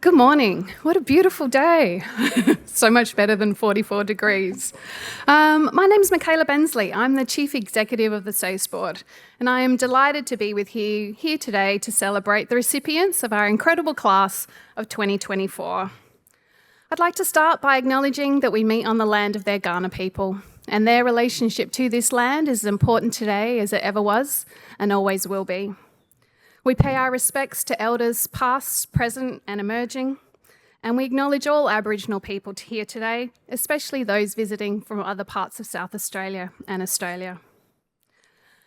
Good morning. What a beautiful day. So much better than 44 degrees. My name is Michaela Bensley. I'm the Chief Executive of the SACE Board, and I am delighted to be with you here today to celebrate the recipients of our incredible class of 2024. I'd like to start by acknowledging that we meet on the land of their Kaurna people, and their relationship to this land is as important today as it ever was and always will be. We pay our respects to elders past, present and emerging, and we acknowledge all Aboriginal people here today, especially those visiting from other parts of South Australia and Australia.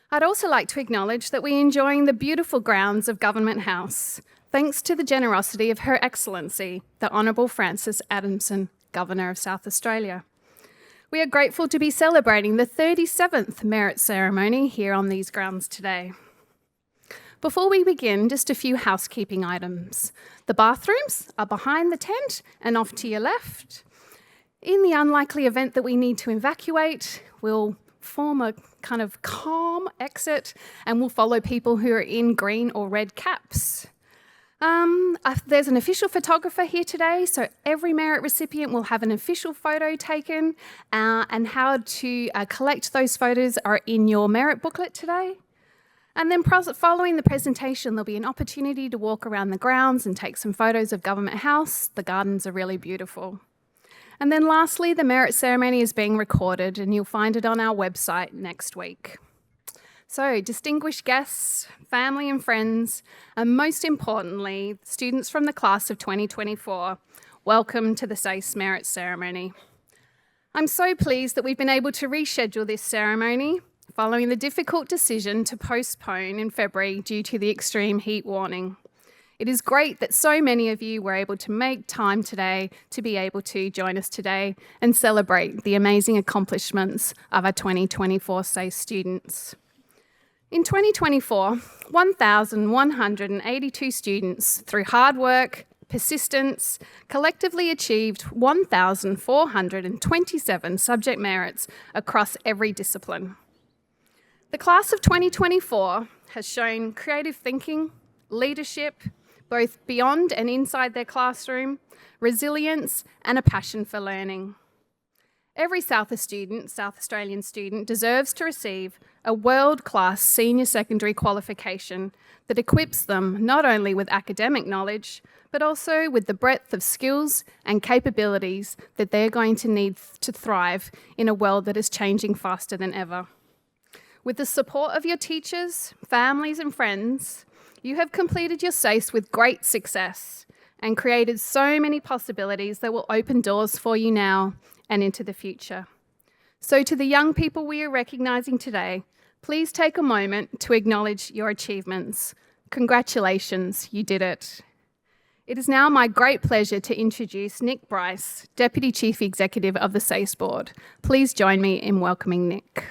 I'd also like to acknowledge that we're enjoying the beautiful grounds of Government House, thanks to the generosity of Her Excellency, the Honourable Frances Adamson, Governor of South Australia. We are grateful to be celebrating the 37th Merit Ceremony here on these grounds today. Before we begin, just a few housekeeping items. The bathrooms are behind the tent and off to your left. In the unlikely event that we need to evacuate, we'll form a kind of calm exit and we'll follow people who are in green or red caps. There's an official photographer here today, so every merit recipient will have an official photo taken, and how to collect those photos are in your merit booklet today. And then following the presentation, there'll be an opportunity to walk around the grounds and take some photos of Government House. The gardens are really beautiful. And then lastly, the merit ceremony is being recorded and you'll find it on our website next week. So distinguished guests, family and friends, and most importantly, students from the class of 2024, welcome to the SACE Merit Ceremony. I'm so pleased that we've been able to reschedule this ceremony following the difficult decision to postpone in February due to the extreme heat warning. It is great that so many of you were able to make time today to be able to join us today and celebrate the amazing accomplishments of our 2024 SACE students. In 2024, 1,182 students, through hard work, persistence, collectively achieved 1,427 subject merits across every discipline. The class of 2024 has shown creative thinking, leadership, both beyond and inside their classroom, resilience, and a passion for learning. Every South Australian student deserves to receive a world-class senior secondary qualification that equips them not only with academic knowledge, but also with the breadth of skills and capabilities that they're going to need to thrive in a world that is changing faster than ever. With the support of your teachers, families and friends, you have completed your SACE with great success and created so many possibilities that will open doors for you now and into the future. So to the young people we are recognising today, please take a moment to acknowledge your achievements. Congratulations, you did it. It is now my great pleasure to introduce Nick Bryce, Deputy Chief Executive of the SACE Board. Please join me in welcoming Nick.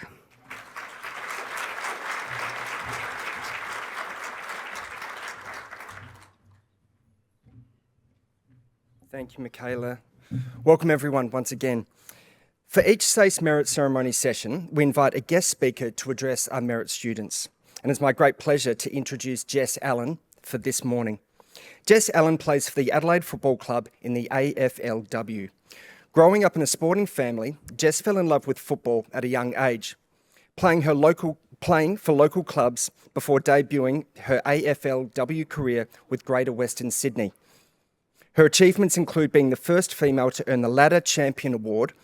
Thank you, Michaela. Welcome everyone once again. For each SACE Merit Ceremony session, we invite a guest speaker to address our merit students. And it's my great pleasure to introduce Jess Allen for this morning. Jess Allen plays for the Adelaide Football Club in the AFLW. Growing up in a sporting family, Jess fell in love with football at a young age, playing for local clubs before debuting her AFLW career with Greater Western Sydney. Her achievements include being the first female to earn the Ladder Champion Award,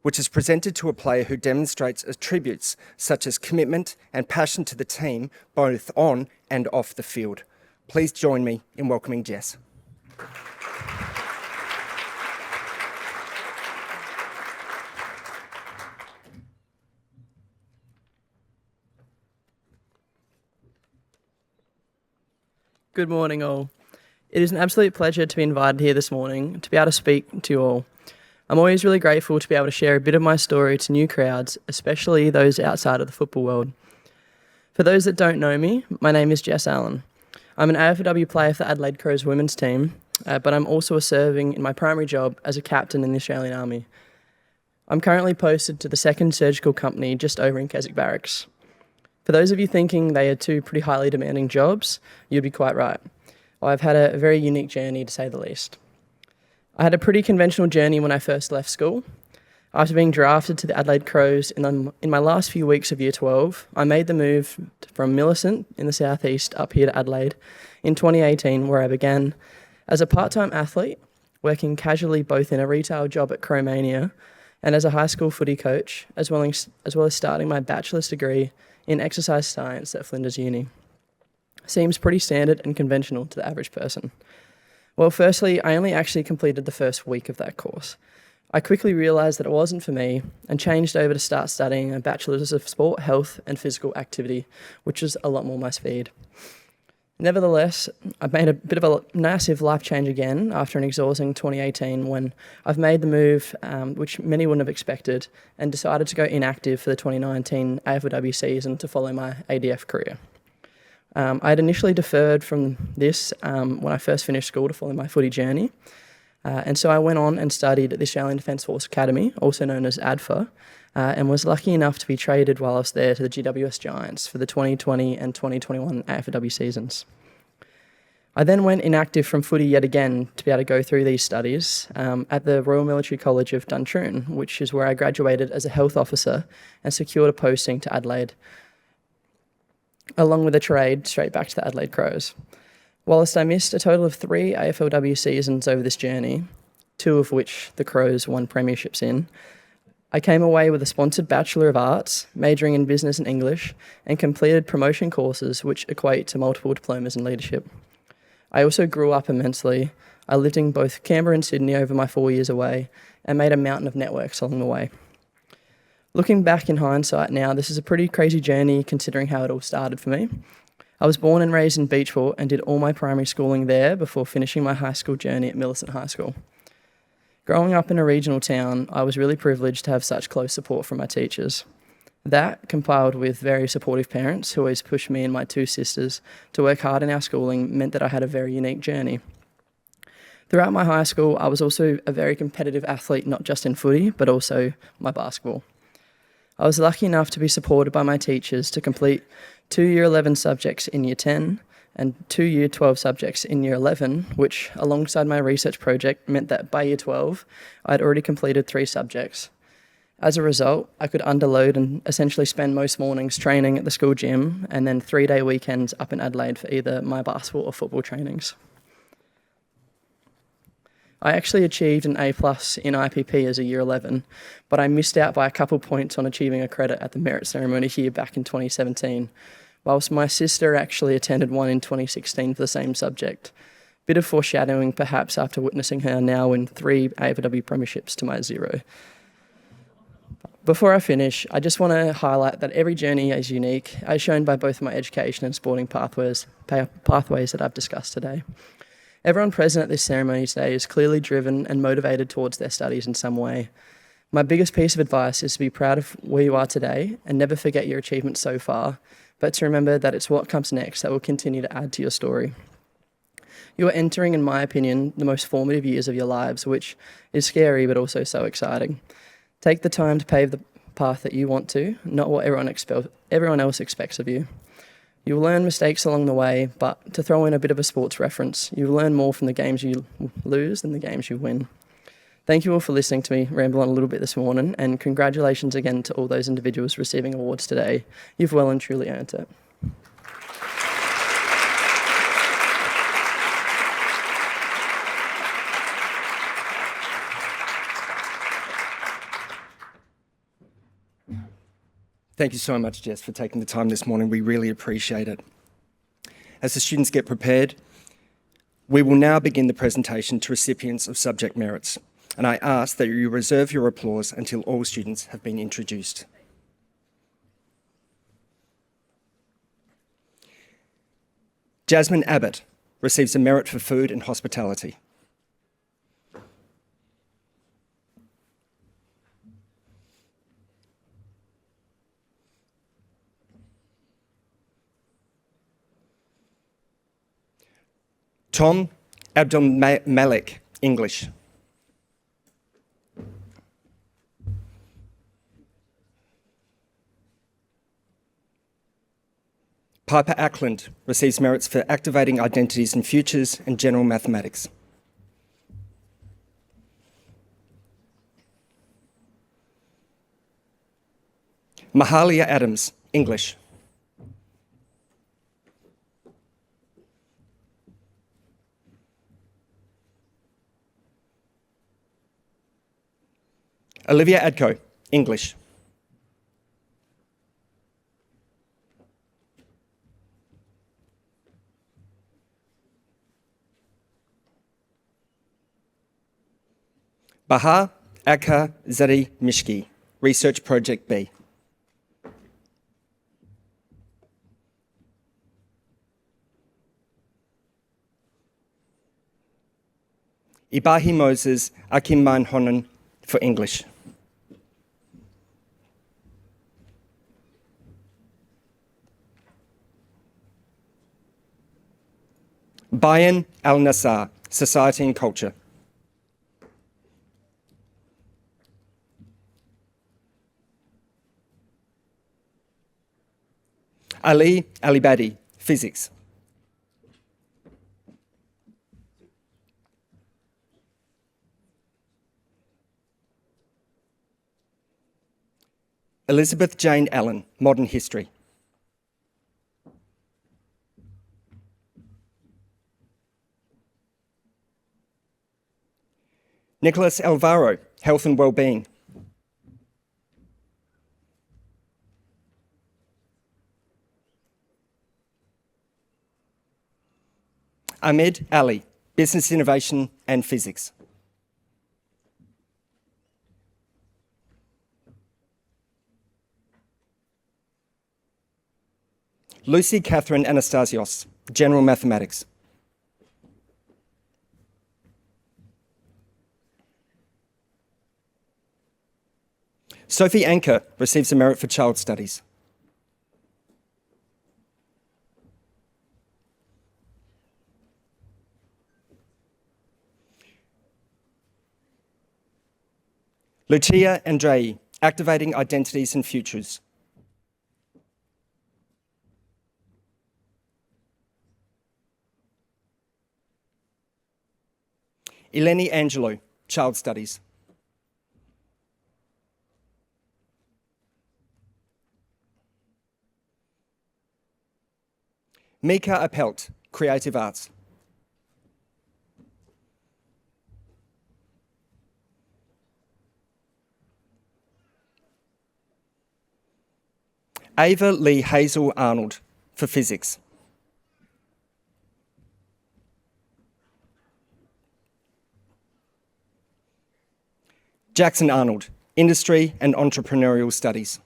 which is presented to a player who demonstrates attributes such as commitment and passion to the team, both on and off the field. Please join me in welcoming Jess. Good morning, all. It is an absolute pleasure to be invited here this morning to be able to speak to you all. I'm always really grateful to be able to share a bit of my story to new crowds, especially those outside of the football world. For those that don't know me, my name is Jess Allen. I'm an AFLW player for the Adelaide Crows women's team, but I'm also serving in my primary job as a captain in the Australian Army. I'm currently posted to the 2nd Surgical Company just over in Keswick Barracks. For those of you thinking they are two pretty highly demanding jobs, you'd be quite right. I've had a very unique journey, to say the least. I had a pretty conventional journey when I first left school. After being drafted to the Adelaide Crows in my last few weeks of Year 12, I made the move from Millicent in the southeast up here to Adelaide in 2018, where I began as a part-time athlete, working casually both in a retail job at Crowmania and as a high school footy coach, as well as starting my bachelor's degree in exercise science at Flinders Uni. Seems pretty standard and conventional to the average person. Well, firstly, I only actually completed the first week of that course. I quickly realised that it wasn't for me and changed over to start studying a Bachelor's of Sport, Health and Physical Activity, which is a lot more my speed. Nevertheless, I've made a bit of a massive life change again after an exhausting 2018 when I've made the move, which many wouldn't have expected, and decided to go inactive for the 2019 AFLW season to follow my ADF career. I had initially deferred from this when I first finished school to follow my footy journey. And so I went on and studied at the Australian Defence Force Academy, also known as ADFA, and was lucky enough to be traded while I was there to the GWS Giants for the 2020 and 2021 AFLW seasons. I then went inactive from footy yet again to be able to go through these studies at the Royal Military College of Duntroon, which is where I graduated as a health officer and secured a posting to Adelaide, along with a trade straight back to the Adelaide Crows. Whilst I missed a total of 3 AFLW seasons over this journey, 2 of which the Crows won premierships in, I came away with a sponsored Bachelor of Arts, majoring in Business and English, and completed promotion courses which equate to multiple diplomas in leadership. I also grew up immensely. I lived in both Canberra and Sydney over my 4 years away and made a mountain of networks along the way. Looking back in hindsight now, this is a pretty crazy journey considering how it all started for me. I was born and raised in Beachport and did all my primary schooling there before finishing my high school journey at Millicent High School. Growing up in a regional town, I was really privileged to have such close support from my teachers. That, compiled with very supportive parents who always pushed me and my 2 sisters to work hard in our schooling, meant that I had a very unique journey. Throughout my high school, I was also a very competitive athlete, not just in footy, but also my basketball. I was lucky enough to be supported by my teachers to complete 2 Year 11 subjects in Year 10 and 2 Year 12 subjects in Year 11, which, alongside my research project, meant that by Year 12, I had already completed 3 subjects. As a result, I could underload and essentially spend most mornings training at the school gym and then 3-day weekends up in Adelaide for either my basketball or football trainings. I actually achieved an A+ in IPP as a Year 11, but I missed out by a couple points on achieving a credit at the merit ceremony here back in 2017, whilst my sister actually attended one in 2016 for the same subject. Bit of foreshadowing perhaps after witnessing her now win 3 AFLW premierships to my 0. Before I finish, I just want to highlight that every journey is unique, as shown by both my education and sporting pathways that I've discussed today. Everyone present at this ceremony today is clearly driven and motivated towards their studies in some way. My biggest piece of advice is to be proud of where you are today and never forget your achievements so far, but to remember that it's what comes next that will continue to add to your story. You are entering, in my opinion, the most formative years of your lives, which is scary but also so exciting. Take the time to pave the path that you want to, not what everyone else expects of you. You will learn mistakes along the way, but to throw in a bit of a sports reference, you will learn more from the games you lose than the games you win. Thank you all for listening to me ramble on a little bit this morning, and congratulations again to all those individuals receiving awards today. You've well and truly earned it. Thank you so much, Jess, for taking the time this morning. We really appreciate it. As the students get prepared, we will now begin the presentation to recipients of subject merits, and I ask that you reserve your applause until all students have been introduced. Jasmine Abbott receives a merit for food and hospitality. Tom Abdul Malik, English. Piper Ackland receives merits for activating identities and futures and general mathematics. Mahalia Adams, English. Olivia Adco, English. Baha Aka Zari Mishki, Research Project B. Ibahi Moses Akimman Honan for English. Bayan Al-Nassar, Society and Culture. Ali Alibadi, Physics. Elizabeth Jane Allen, Modern History. Nicholas Alvaro, Health and Wellbeing. Ahmed Ali, Business Innovation and Physics. Lucy Catherine Anastasios, General Mathematics. Sophie Anker receives a Merit for Child Studies. Lucia Andrei, Activating Identities and Futures. Eleni Angelo, Child Studies. Mika Appelt, Creative Arts. Ava Lee Hazel Arnold for Physics. Jackson Arnold, Industry and Entrepreneurial Studies.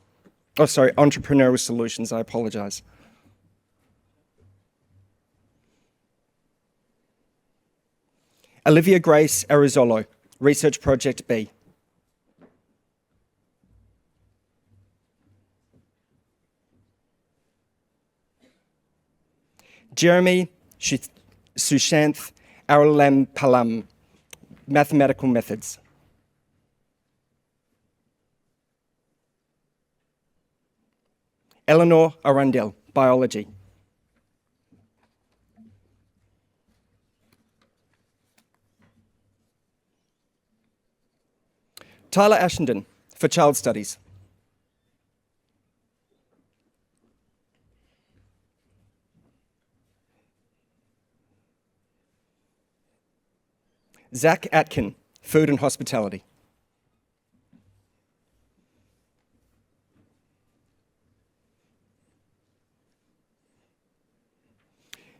Oh, sorry, Entrepreneurial Solutions, I apologise. Olivia Grace Arizolo, Research Project B. Jeremy Sushanth Arulampalam, Mathematical Methods. Eleanor Arundel, Biology. Tyler Ashenden for Child Studies. Zach Atkin, Food and Hospitality.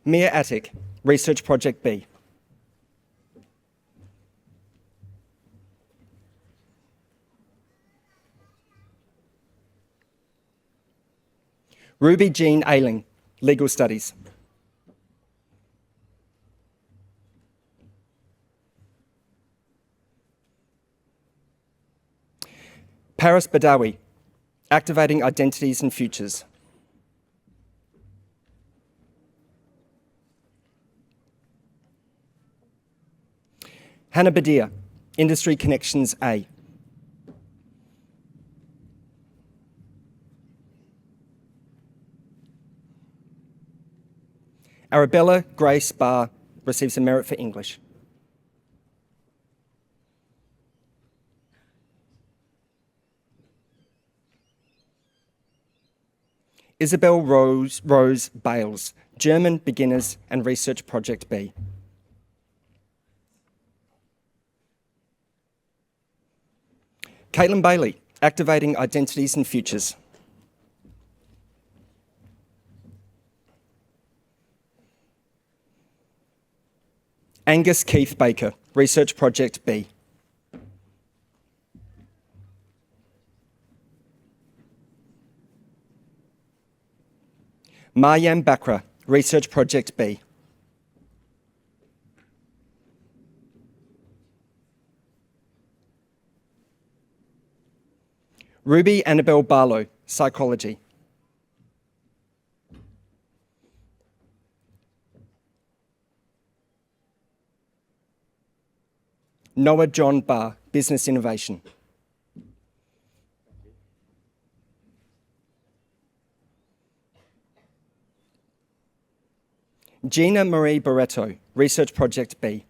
Mia Attic, Research Project B. Ruby Jean Ailing, Legal Studies. Paris Badawi, Activating Identities and Futures. Hannah Badia, Industry Connections A. Arabella Grace Barr receives a Merit for English. Isabel Rose Bales, German Beginners and Research Project B. Caitlin Bailey, Activating Identities and Futures. Angus Keith Baker, Research Project B. Maryam Bakra, Research Project B. Ruby Annabelle Barlow, Psychology. Noah John Barr, Business Innovation. Gina Marie Barreto, Research Project B.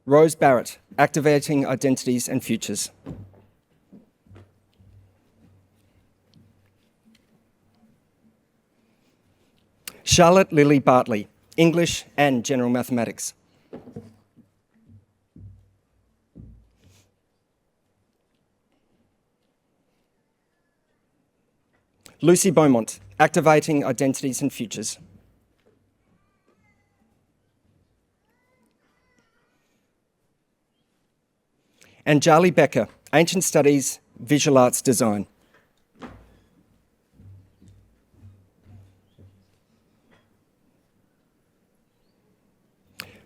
Rose Barrett, Activating Identities and Futures. Charlotte Lily Bartley, English and General Mathematics. Lucy Beaumont, Activating Identities and Futures. And Charlie Becker, Ancient Studies, Visual Arts Design.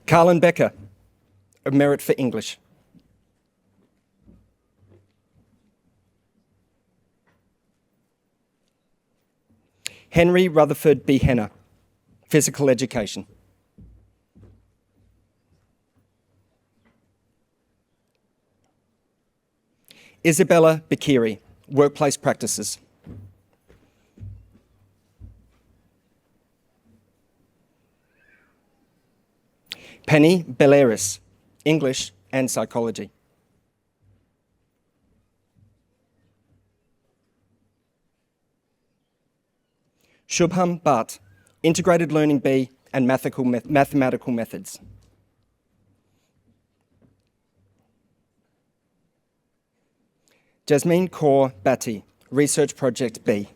Carlin Becker, a Merit for English. Henry Rutherford B. Henner, Physical Education. Isabella Bikiri, Workplace Practices. Penny Belleris, English and Psychology. Shubham Bhatt, Integrated Learning B and Mathematical Methods. Jasmine Kaur Bhatti, Research Project B.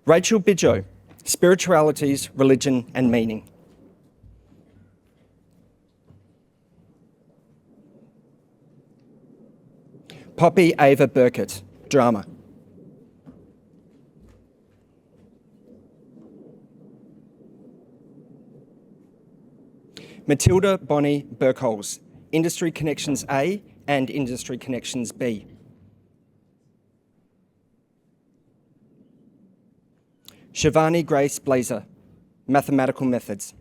Rachel Bidjoe, Spiritualities, Religion and Meaning. Poppy Ava Burkett, Drama. Matilda Bonnie Burkholz, Industry Connections A and Industry Connections B. Shivani Grace Blazer, Mathematical Methods.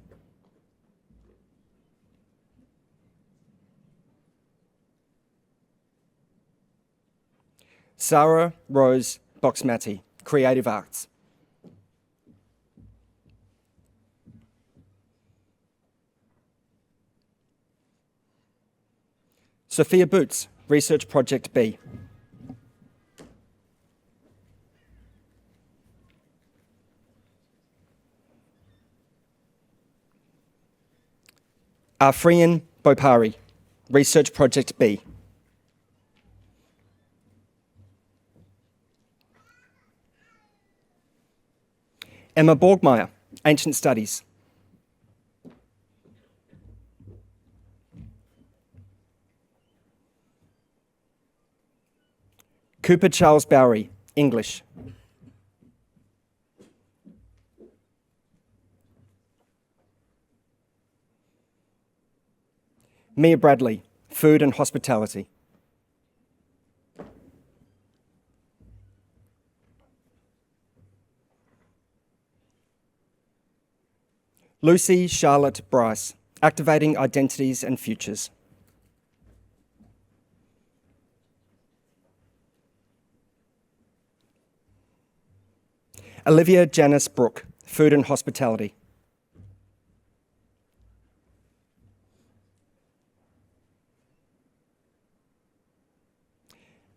Sarah Rose Boxmati, Creative Arts. Sophia Boots, Research Project B. Afrian Bopari, Research Project B. Emma Borgmeyer, Ancient Studies. Cooper Charles Bowery, English. Mia Bradley, Food and Hospitality. Lucy Charlotte Bryce, Activating Identities and Futures. Olivia Janice Brooke, food and hospitality.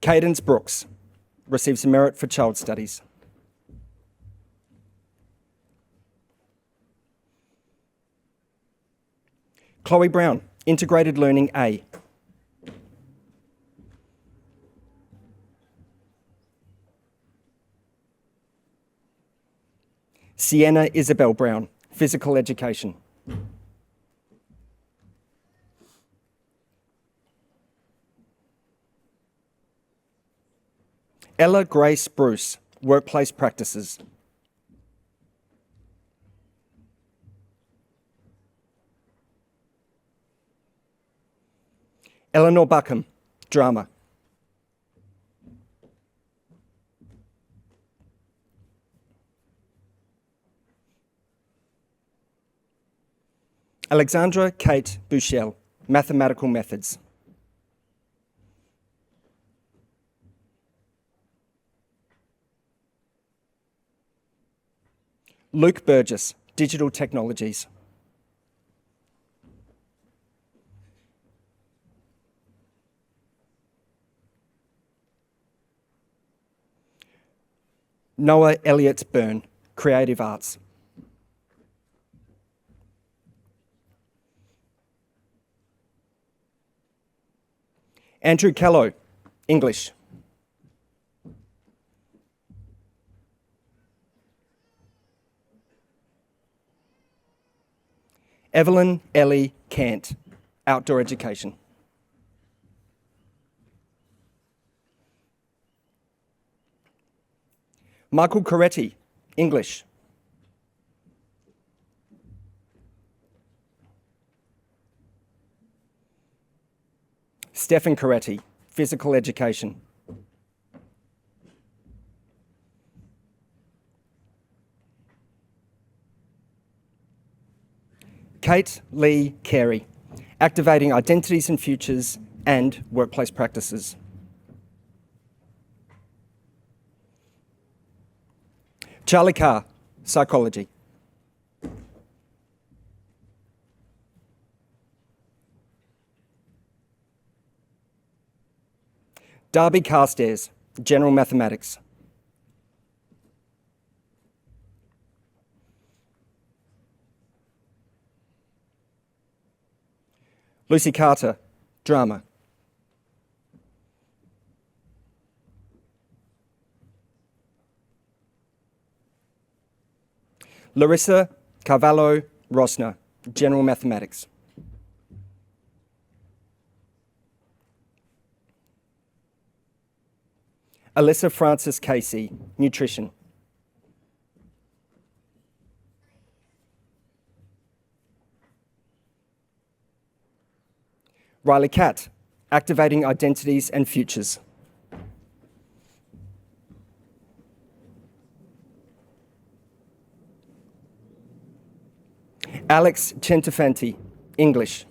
Cadence Brooks receives a merit for child studies. Chloe Brown, Integrated Learning A. Sienna Isabel Brown, Physical Education. Ella Grace Bruce, Workplace Practices. Eleanor Buckham, Drama. Alexandra Kate Bushell, Mathematical Methods. Luke Burgess, Digital Technologies. Noah Elliott Byrne, Creative Arts. Andrew Callow, English. Evelyn Ellie Cant, Outdoor Education. Michael Coretti, English. Stephen Coretti, Physical Education. Kate Lee Carey, Activating Identities and Futures and Workplace Practices. Charlie Carr, Psychology. Darby Carstairs, General Mathematics. Lucy Carter, Drama. Larissa Carvalho Rosner, General Mathematics. Alyssa Francis Casey, Nutrition. Riley Catt, Activating Identities and Futures. Alex Centafanti, English.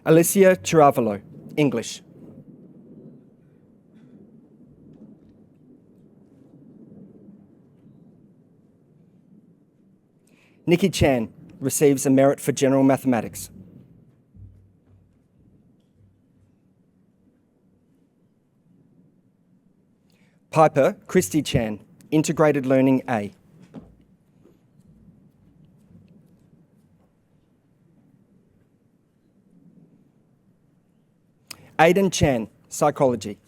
Alicia Chiravalo, English. Nikki Chan receives a merit for General Mathematics. Piper Christy Chan, Integrated Learning A. Aidan Chan, Psychology.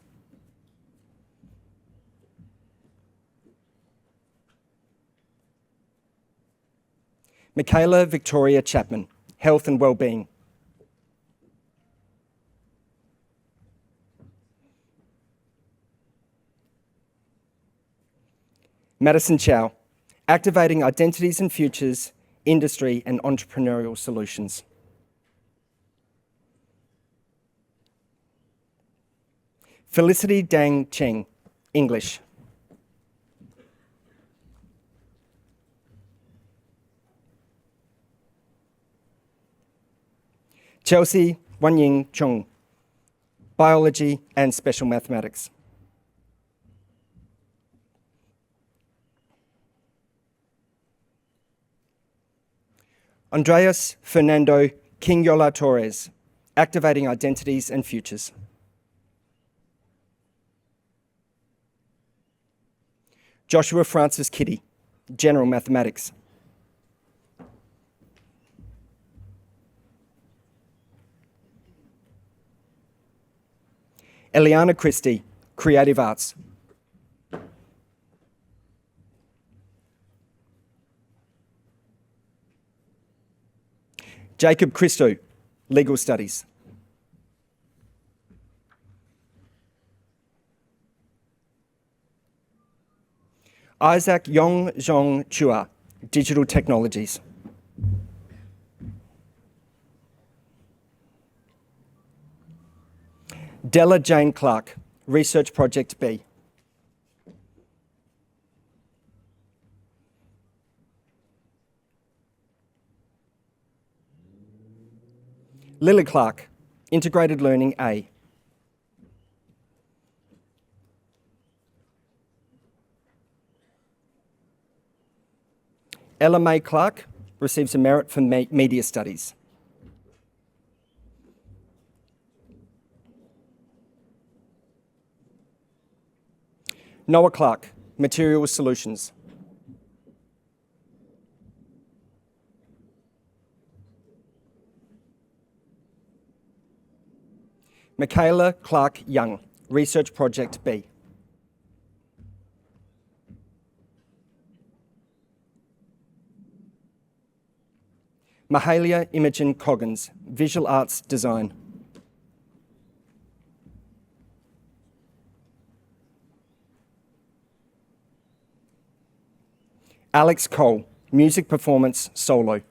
Michaela Victoria Chapman, Health and Wellbeing. Madison Chow, Activating Identities and Futures, Industry and Entrepreneurial Solutions. Felicity Dang Cheng, English. Chelsea Wanying Chung, biology, and special mathematics. Andreas Fernando Quinyola Torres, activating identities and futures. Joshua Francis Kitty, general mathematics. Eliana Christie, creative arts. Jacob Christou, legal studies. Isaac Yong Zhong Chua, digital technologies. Della Jane Clark, research project B. Lily Clark, integrated learning A. Ella May Clark receives a merit for media studies. Noah Clark, materials solutions. Michaela Clark Young, research project B. Mahalia Imogen Coggins, visual arts design. Alex Cole, music performance solo.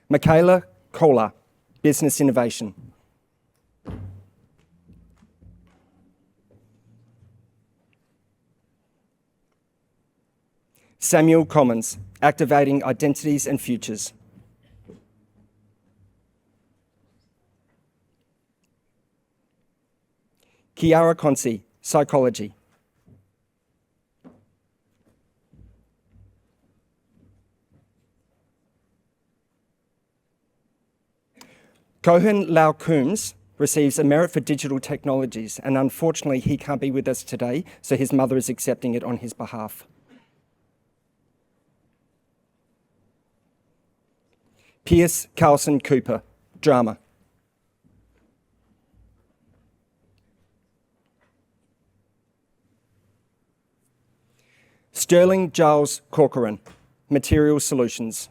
Michaela Kohler, business innovation. Samuel Commons, activating identities and futures. Kiara Consi, psychology. Cohen Lau Coombs receives a merit for digital technologies, and unfortunately he can't be with us today, so his mother is accepting it on his behalf. Pierce Carlson Cooper, drama. Sterling Giles Corcoran, material solutions.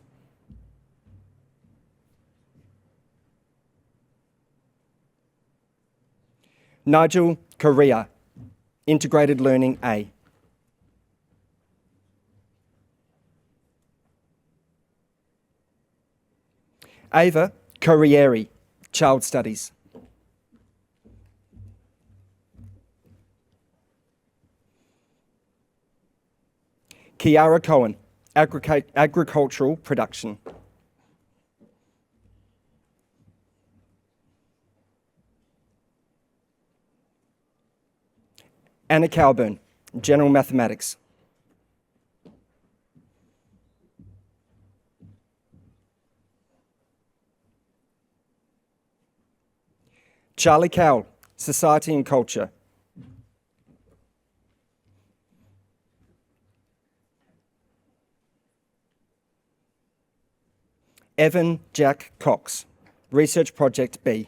Nigel Correa, integrated learning A. Ava Corrieri, child studies. Kiara Cohen, agricultural production. Anna Calburn, general mathematics. Charlie Cowell, society and culture. Evan Jack Cox, research project B.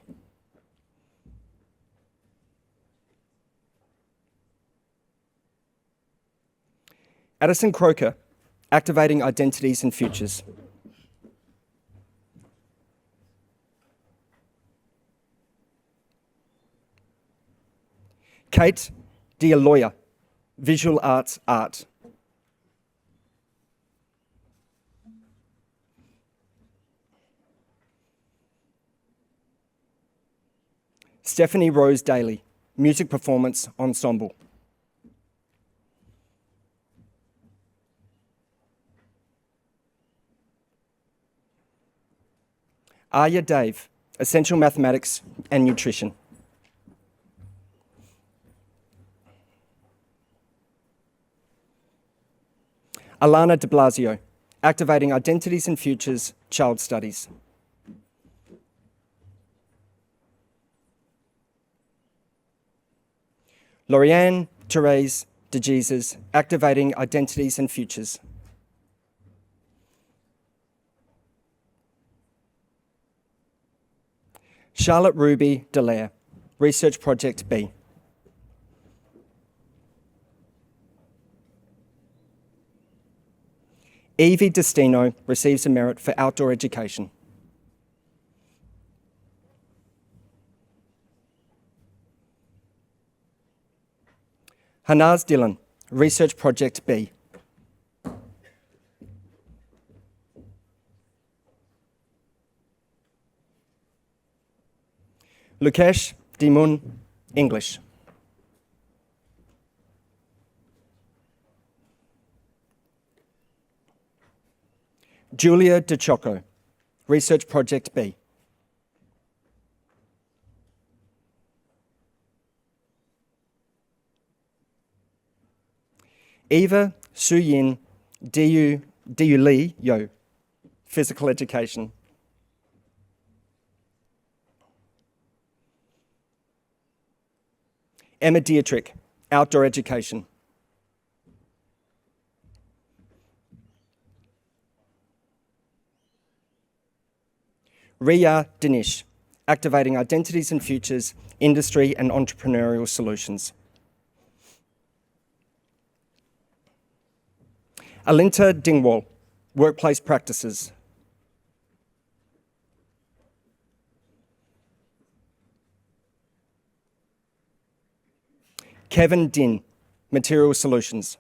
Addison Croker, activating identities and futures. Kate Dialoya, visual arts art. Stephanie Rose Daly, music performance ensemble. Arya Dave, Essential Mathematics and Nutrition. Alana de Blasio, Activating Identities and Futures, Child Studies. Lauriane Therese de Jesus, Activating Identities and Futures. Charlotte Ruby Dallaire, Research Project B. Evie Destino receives a merit for outdoor education. Hanaz Dillon, Research Project B. Lukesh Dimun, English. Julia De Choco, Research Project B. Eva Su Yin Diu Li Yo, Physical Education. Emma Dietrich, Outdoor Education. Riya Dinesh, Activating Identities and Futures, Industry and Entrepreneurial Solutions. Alinta Dingwall, Workplace Practices. Kevin Din, Material Solutions.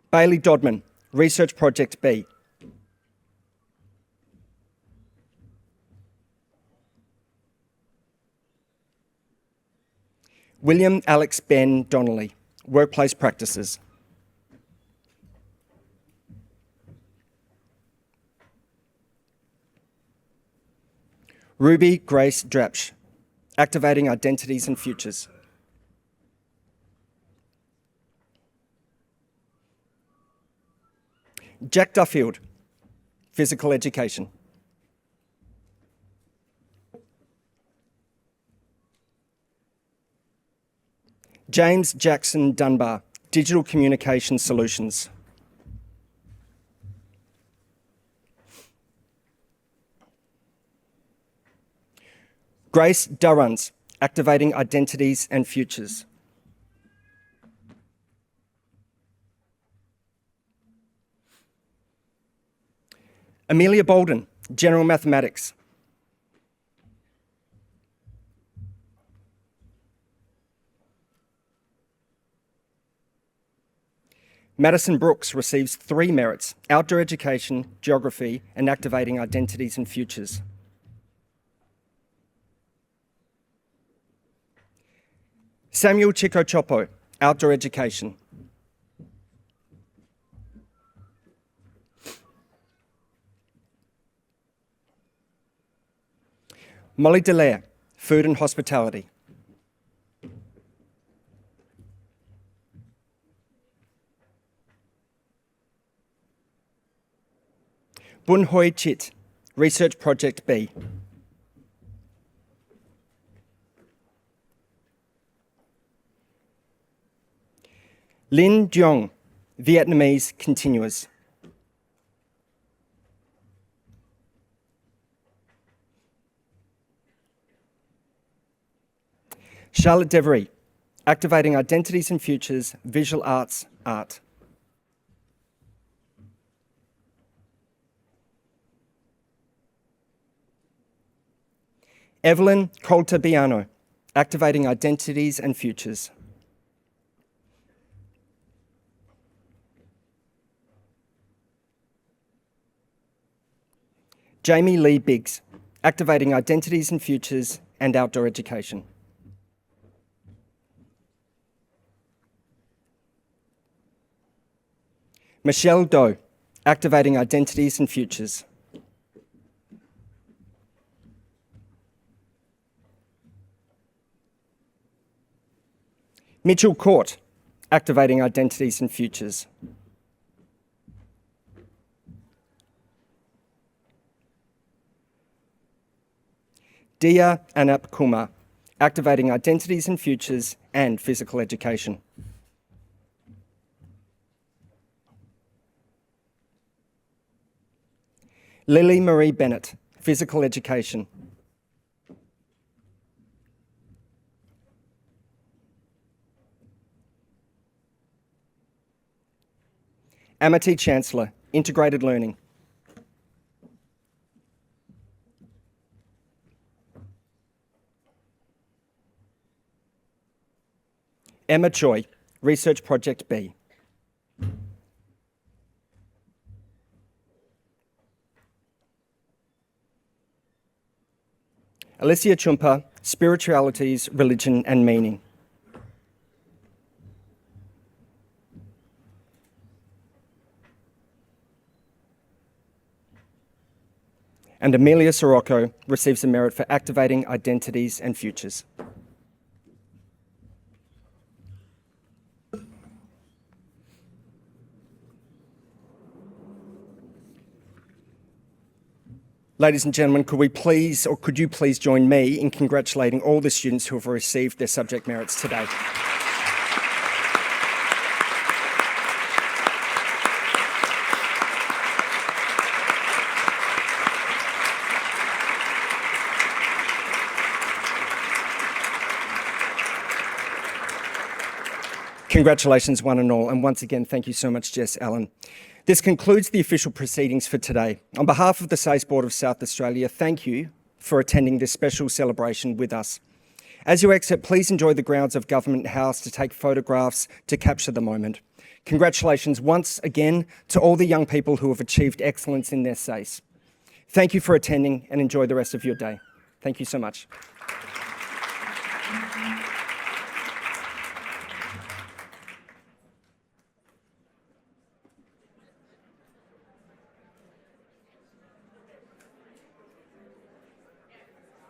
Bailey Dodman, Research Project B. William Alex Ben Donnelly, Workplace Practices. Ruby Grace Drapsch, Activating Identities and Futures. Jack Duffield, Physical Education. James Jackson Dunbar, Digital Communication Solutions. Grace Durrans, Activating Identities and Futures. Amelia Bolden, General Mathematics. Madison Brooks receives 3 merits: Outdoor Education, Geography, and Activating Identities and Futures. Samuel Chico Chopo, Outdoor Education. Molly Dallaire, Food and Hospitality. Bun Hoi Chit, Research Project B. Lin Duong, Vietnamese Continuous. Charlotte Devery, Activating Identities and Futures, Visual Arts, Art. Evelyn Coltabiano, Activating Identities and Futures. Jamie Lee Biggs, Activating Identities and Futures and Outdoor Education. Michelle Doe, Activating Identities and Futures. Mitchell Court, Activating Identities and Futures. Dia Anap Kumar, Activating Identities and Futures and Physical Education. Lily Marie Bennett, Physical Education. Amity Chancellor, Integrated Learning. Emma Choi, Research Project B. Alicia Chumpa, Spiritualities, Religion and Meaning. And Amelia Sirocco receives a merit for Activating Identities and Futures. Ladies and gentlemen, could you please join me in congratulating all the students who have received their subject merits today. Congratulations, one and all, and once again, thank you so much, Jess Allen. This concludes the official proceedings for today. On behalf of the SACE Board of South Australia, thank you for attending this special celebration with us. As you exit, please enjoy the grounds of Government House to take photographs to capture the moment. Congratulations once again to all the young people who have achieved excellence in their SACE. Thank you for attending and enjoy the rest of your day. Thank you so much.